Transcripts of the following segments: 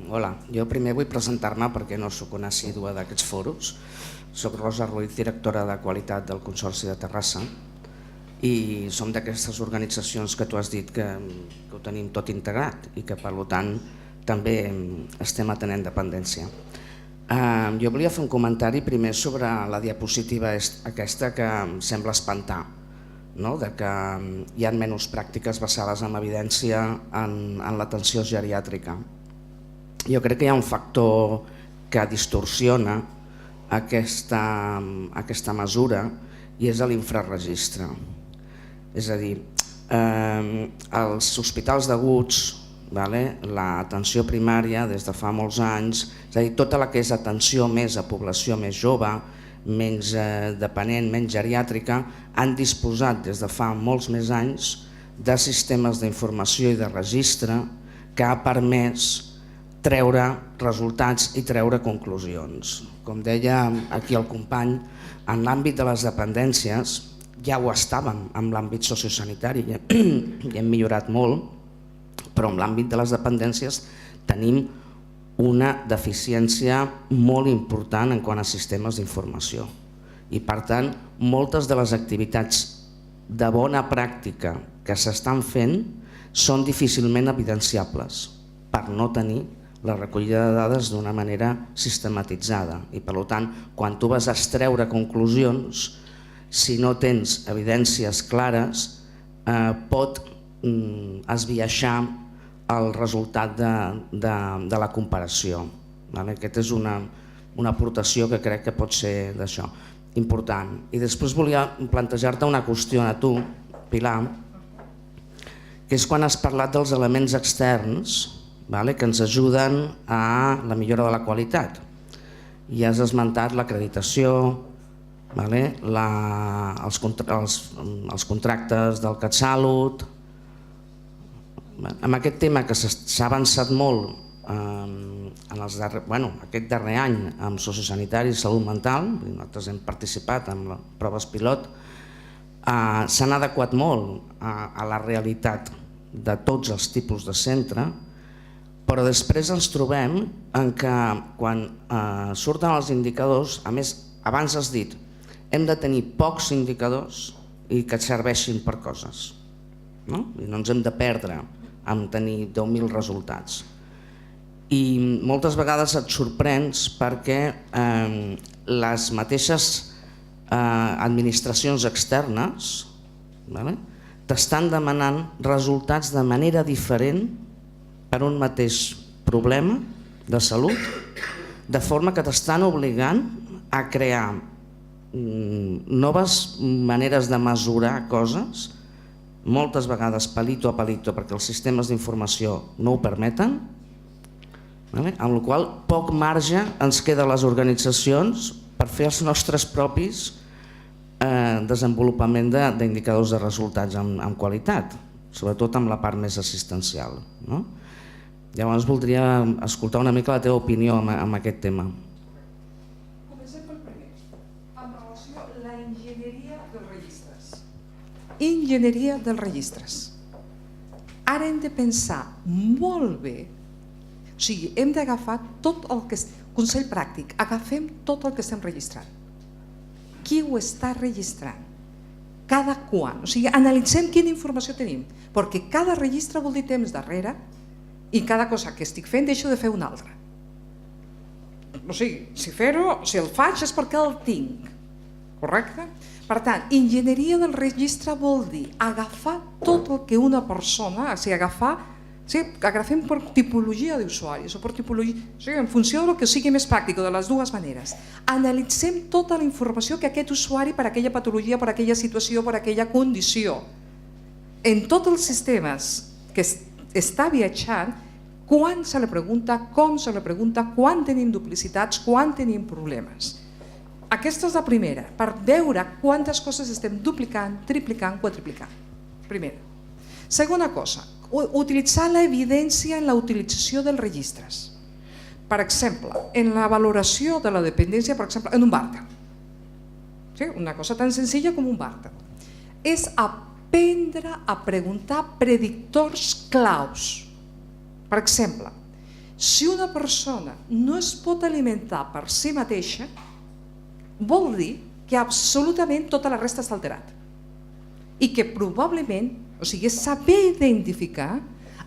Hola, jo primer vull presentar-me perquè no sóc una assídua d'aquests foros. Soc Rosa Ruiz, directora de qualitat del Consorci de Terrassa, i som d'aquestes organitzacions que tu has dit que ho tenim tot integrat i que per tant també estem atenent dependència. Jo volia fer un comentari primer sobre la diapositiva aquesta que em sembla espantar, de que hi ha menys pràctiques basades en evidència en l'atenció geriàtrica. Jo crec que hi ha un factor que distorsiona aquesta mesura i és l'infraregistre. És a dir, als hospitals d'aguts, l'atenció primària des de fa molts anys, és a dir, tota la que és atenció més a població més jove, menys dependent, menys geriàtrica, han disposat des de fa molts més anys de sistemes d'informació i de registre que ha permès treure resultats i treure conclusions. Com deia aquí el company, en l'àmbit de les dependències ja ho estàvem en l'àmbit sociosanitari i hem millorat molt, però en l'àmbit de les dependències tenim una deficiència molt important en quant a sistemes d'informació. I per tant, moltes de les activitats de bona pràctica que s'estan fent són difícilment evidenciables per no tenir la recollida de dades d'una manera sistematitzada. I per tant, quan tu vas a extreure conclusions, si no tens evidències clares, pot esbiaixar el resultat de la comparació. Aquesta és una aportació que crec que pot ser d'això important. I després volia plantejar-te una qüestió a tu, Pilar, que és quan has parlat dels elements externs que ens ajuden a la millora de la qualitat. I has esmentat l'acreditació, els contractes del CatSalut. En aquest tema que s'ha avançat molt aquest darrer any amb sociosanitari i salut mental, nosaltres hem participat en les proves pilot, s'han adequat molt a la realitat de tots els tipus de centre, però després ens trobem en que quan surten els indicadors, a més, abans has dit, hem de tenir pocs indicadors i que et serveixin per coses. No ens hem de perdre en tenir 10.000 resultats. I moltes vegades et sorprens perquè les mateixes administracions externes t'estan demanant resultats de manera diferent per un mateix problema de salut, de forma que t'estan obligant a crear noves maneres de mesurar coses, moltes vegades palito a palito perquè els sistemes d'informació no ho permeten, amb la qual cosa poc marge ens queda a les organitzacions per fer els nostres propis desenvolupament d'indicadors de resultats amb qualitat, sobretot amb la part més assistencial. Llavors voldria escoltar una mica la teva opinió en aquest tema. Comencem pel primer, amb relació a la enginyeria dels registres. Enginyeria dels registres. Ara hem de pensar molt bé, o sigui, hem d'agafar tot el que... Consell pràctic, agafem tot el que estem registrant. Qui ho està registrant? Cada quan? O sigui, analitzem quina informació tenim, perquè cada registre vol dir temps darrere i cada cosa que estic fent deixo de fer una altra. O sigui, si el faig és perquè el tinc, correcte? Per tant, enginyeria del registre vol dir agafar tot el que una persona, o sigui, agafem per tipologia d'usuaris o per tipologia, o sigui, en funció del que sigui més pràctic, de les dues maneres. Analitzem tota la informació que aquest usuari per aquella patologia, per aquella situació, per aquella condició. En tots els sistemes que està viatjant, quan se li pregunta, com se li pregunta, quan tenim duplicitats, quan tenim problemes. Aquesta és la primera, per veure quantes coses estem duplicant, triplicant, quadriplicant. Primera. Segona cosa, utilitzar l'evidència en la utilització dels registres. Per exemple, en la valoració de la dependència, per exemple, en un Bartel. Una cosa tan senzilla com un Bartel. És aprendre a preguntar predictors claus. Per exemple, Si una persona no es pot alimentar per si mateixa, vol dir que absolutament tota la resta està alterat. I que probablement, o sigui, saber identificar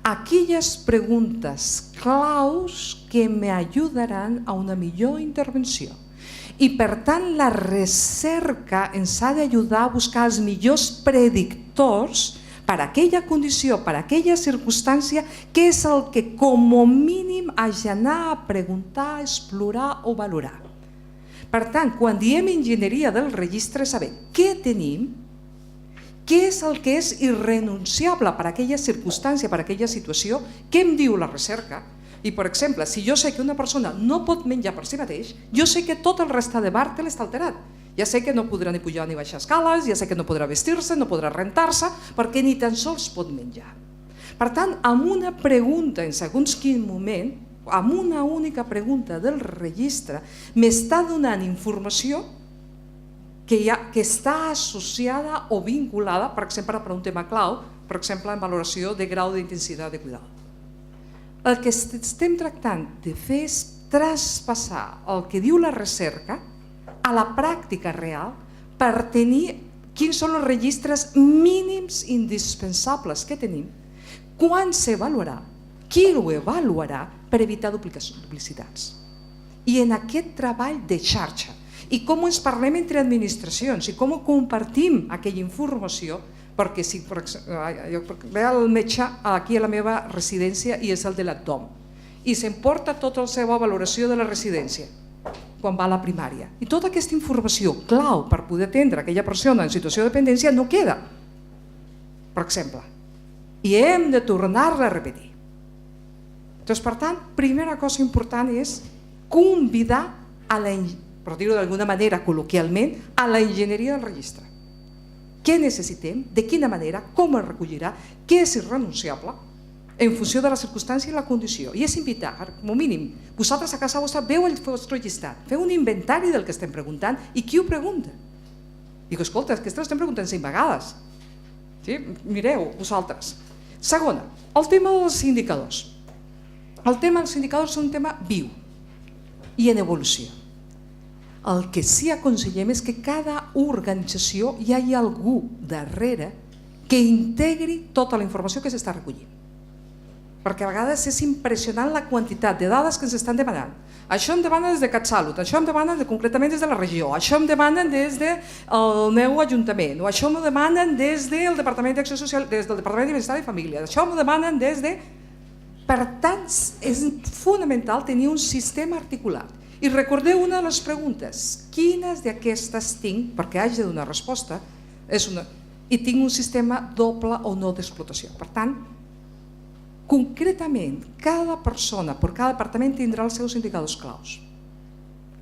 aquelles preguntes claus que m'ajudaran a una millor intervenció. I per tant la recerca ens ha d'ajudar a buscar els millors predictors per a aquella condició, per a aquella circumstància, que és el que com a mínim haig d'anar a preguntar, explorar o valorar. Per tant, quan diem enginyeria del registre, saber què tenim, què és el que és irrenunciable per a aquella circumstància, per a aquella situació, què em diu la recerca. I, per exemple, si jo sé que una persona no pot menjar per si mateix, jo sé que tot el reste de Bartel està alterat. Ja sé que no podrà ni pujar ni baixar escales, ja sé que no podrà vestir-se, no podrà rentar-se, perquè ni tan sols pot menjar. Per tant, amb una pregunta en segons quin moment, amb una única pregunta del registre, m'està donant informació que està associada o vinculada, per exemple, per un tema clau, per exemple, en valoració de grau d'intensitat de cuidado. El que estem tractant de fer és traspassar el que diu la recerca a la pràctica real per tenir quins són els registres mínims indispensables que tenim, quan s'avaluarà, qui ho avaluarà per evitar duplicitats. I en aquest treball de xarxa, i com ens parlem entre administracions i com compartim aquella informació, perquè si ve el metge aquí a la meva residència i és el de l'ACDOM i s'emporta tota la seva valoració de la residència quan va a la primària. I tota aquesta informació clau per poder atendre aquella persona en situació de dependència no queda, per exemple, i hem de tornar-la a repetir. Doncs, per tant, primera cosa important és convidar, per dir-ho d'alguna manera col·loquialment, a la enginyeria del registre. Què necessitem, de quina manera, com es recollirà, què és irrenunciable, en funció de la circumstància i la condició. I és invitar, com a mínim, vosaltres a casa vostra veu el vostre llistat, feu un inventari del que estem preguntant i qui ho pregunta. Dic, escolta, és que estem preguntant 5 vegades. Mireu, vosaltres. Segona, el tema dels indicadors. El tema dels indicadors és un tema viu i en evolució. El que sí aconsellem és que cada organització hi hagi algú darrere que integri tota la informació que s'està recollint. Perquè a vegades és impressionant la quantitat de dades que ens estan demanant. Això em demanen des de CatSalut, això em demanen concretament des de la regió, això em demanen des del meu ajuntament, o això m'ho demanen des del Departament d'Acció Social, des del Departament de Benestar i Família, això m'ho demanen des de... Per tant, és fonamental tenir un sistema articulat. I recordeu una de les preguntes, quines d'aquestes tinc, perquè haig de donar resposta, i tinc un sistema doble o no d'explotació. Per tant, concretament, cada persona, per cada departament tindrà els seus indicadors claus.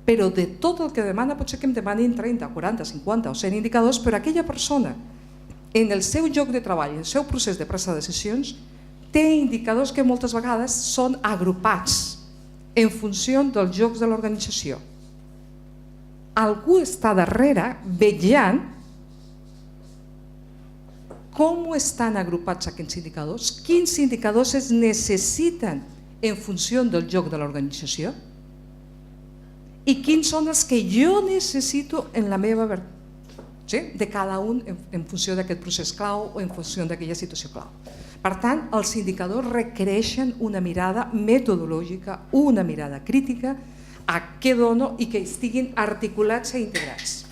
Però de tot el que demana, pot ser que em demanin 30, 40, 50 o 100 indicadors, però aquella persona, en el seu lloc de treball, en el seu procés de presa de decisions, té indicadors que moltes vegades són agrupats en funció dels llocs de l'organització. Algú està darrere vetllant com estan agrupats aquests indicadors, quins indicadors es necessiten en funció del lloc de l'organització i quins són els que jo necessito en la meva de cada un en funció d'aquest procés clau o en funció d'aquella situació clau. Per tant, els indicadors requereixen una mirada metodològica, una mirada crítica a què dono i que estiguin articulats i integrats.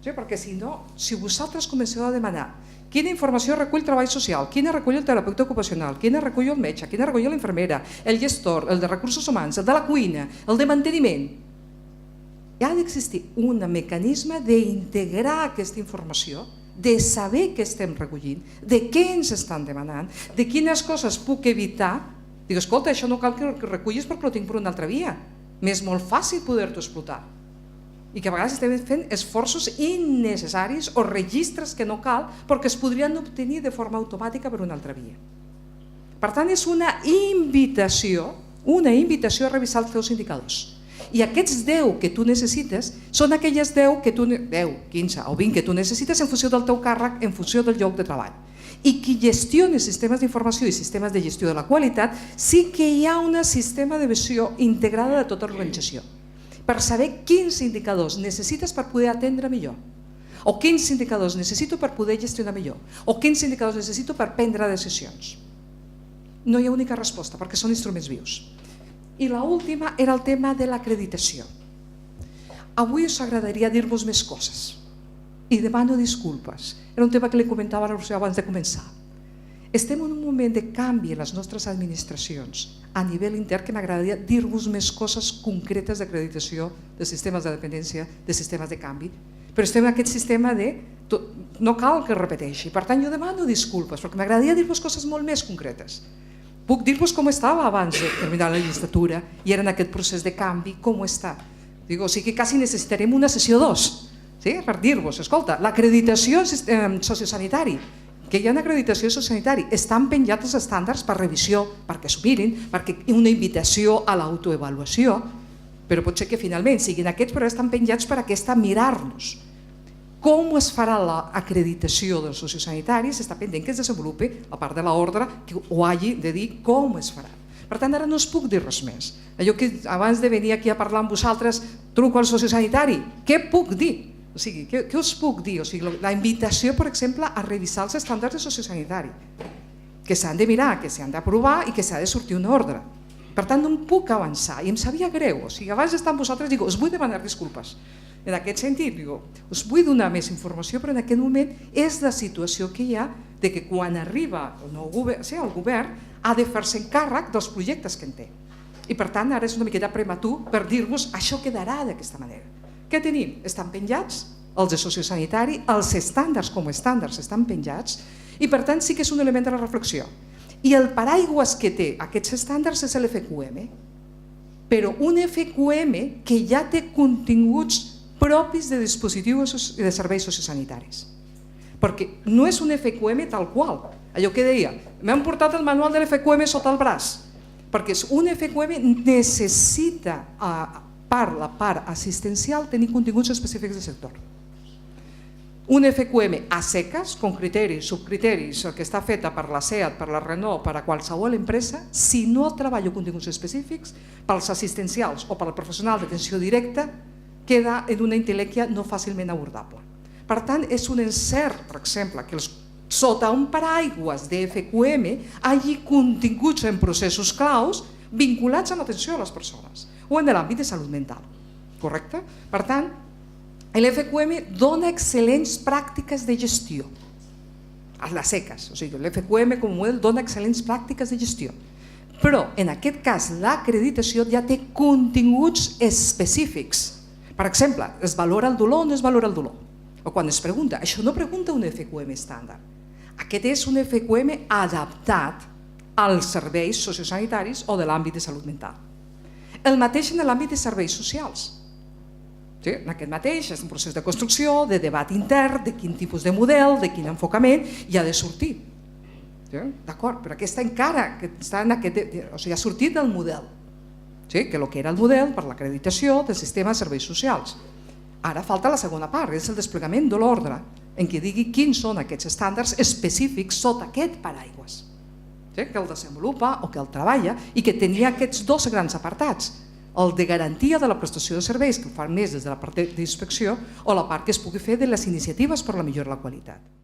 Perquè si no, si vosaltres comenceu a demanar quina informació recull treball social, quina recull el terapeuta ocupacional, quina recull el metge, quina recull l'infermera, el gestor, el de recursos humans, el de la cuina, el de manteniment. Hi ha d'existir un mecanisme d'integrar aquesta informació, de saber què estem recollint, de què ens estan demanant, de quines coses puc evitar. Dic, escolta, això no cal que ho recullis perquè ho tinc per una altra via. M'és molt fàcil poder-t'ho explotar. I que a vegades estem fent esforços innecessaris o registres que no cal perquè es podrien obtenir de forma automàtica per una altra via. Per tant, és una invitació a revisar els teus indicadors I aquests 10 que tu necessites són aquelles 10, 15 o 20 que tu necessites en funció del teu càrrec, en funció del lloc de treball. I qui gestiona sistemes d'informació i sistemes de gestió de la qualitat, sí que hi ha un sistema de visió integrada de tota l'organització per saber quins indicadors necessites per poder atendre millor, o quins indicadors necessito per poder gestionar millor, o quins indicadors necessito per prendre decisions. No hi ha única resposta perquè són instruments vius. I l'última era el tema de l'acreditació. Avui us agradaria dir-vos més coses i demano disculpes. Era un tema que li comentava a la Roser abans de començar. Estem en un moment de canvi en les nostres administracions a nivell intern que m'agradaria dir-vos més coses concretes d'acreditació de sistemes de dependència, de sistemes de canvi, però estem en aquest sistema de no cal que repeteixi. Per tant, jo demano disculpes perquè m'agradaria dir-vos coses molt més concretes. Puc dir-vos com estava abans de terminar la legislatura i era en aquest procés de canvi, com està. O sigui que quasi necessitarem una sessió 2 per dir-vos, escolta, l'acreditació sociosanitari, que hi ha una acreditació sociosanitari, estan penjats els estàndards per revisió, perquè s'ho mirin, perquè hi ha una invitació a l'autoavaluació, però pot ser que finalment siguin aquests, però estan penjats per aquesta mirar-nos. Com es farà l'acreditació dels sociosanitaris? Està pendent que es desenvolupi la part de l'ordre que ho hagi de dir com es farà. Per tant, ara no us puc dir res més. Allò que abans de venir aquí a parlar amb vosaltres, truco al sociosanitari, què puc dir? O sigui, què us puc dir? O sigui, la invitació, per exemple, a revisar els estàndards de sociosanitari, que s'han de mirar, que s'han d'aprovar i que s'ha de sortir un ordre. Per tant, no em puc avançar i em sabia greu. O sigui, abans d'estar amb vosaltres, dic, us vull demanar disculpes. En aquest sentit, dic, us vull donar més informació, però en aquest moment és la situació que hi ha de que quan arriba el govern ha de fer-se encàrrec dels projectes que en té. I per tant, ara és una miqueta prematur per dir-vos això quedarà d'aquesta manera. Què tenim? Estan penjats els de sociosanitari, els estàndards com a estàndards estan penjats i per tant sí que és un element de la reflexió. I el paraigües que té aquests estàndards és l'FQM, però un FQM que ja té continguts propis de dispositius i de serveis sociosanitaris. Perquè no és un FQM tal qual. Allò que deia, m'han portat el manual de l'FQM sota el braç, perquè un FQM necessita per la part assistencial tenir continguts específics del sector. Un FQM a seques, con criteris, subcriteris, que està feta per la SEAT, per la Renault, per a qualsevol empresa, si no treballo continguts específics, pels assistencials o pel professional d'atenció directa, queda en una intel·lèquia no fàcilment abordable. Per tant, és un encert, per exemple, que sota un paraigües de FQM hagi continguts en processos claus vinculats a l'atenció a les persones o en l'àmbit de salut mental. Correcte? Per tant, l'FQM dona excel·lents pràctiques de gestió. A les seques, o sigui, l'FQM com a model dona excel·lents pràctiques de gestió. Però, en aquest cas, l'acreditació ja té continguts específics. Per exemple, es valora el dolor o no es valora el dolor? O quan es pregunta, això no pregunta un FQM estàndard. Aquest és un FQM adaptat als serveis sociosanitaris o de l'àmbit de salut mental. El mateix en l'àmbit de serveis socials. En aquest mateix és un procés de construcció, de debat intern, de quin tipus de model, de quin enfocament i ha de sortir. D'acord, però aquesta encara està en aquest, o sigui, ha sortit del model, que el que era el model per l'acreditació del sistema de serveis socials. Ara falta la segona part, és el desplegament de l'ordre, en què digui quins són aquests estàndards específics sota aquest paraigües, que el desenvolupa o que el treballa i que tenia aquests dos grans apartats, el de garantia de la prestació de serveis, que ho fan més des de la part d'inspecció, o la part que es pugui fer de les iniciatives per la millora de la qualitat.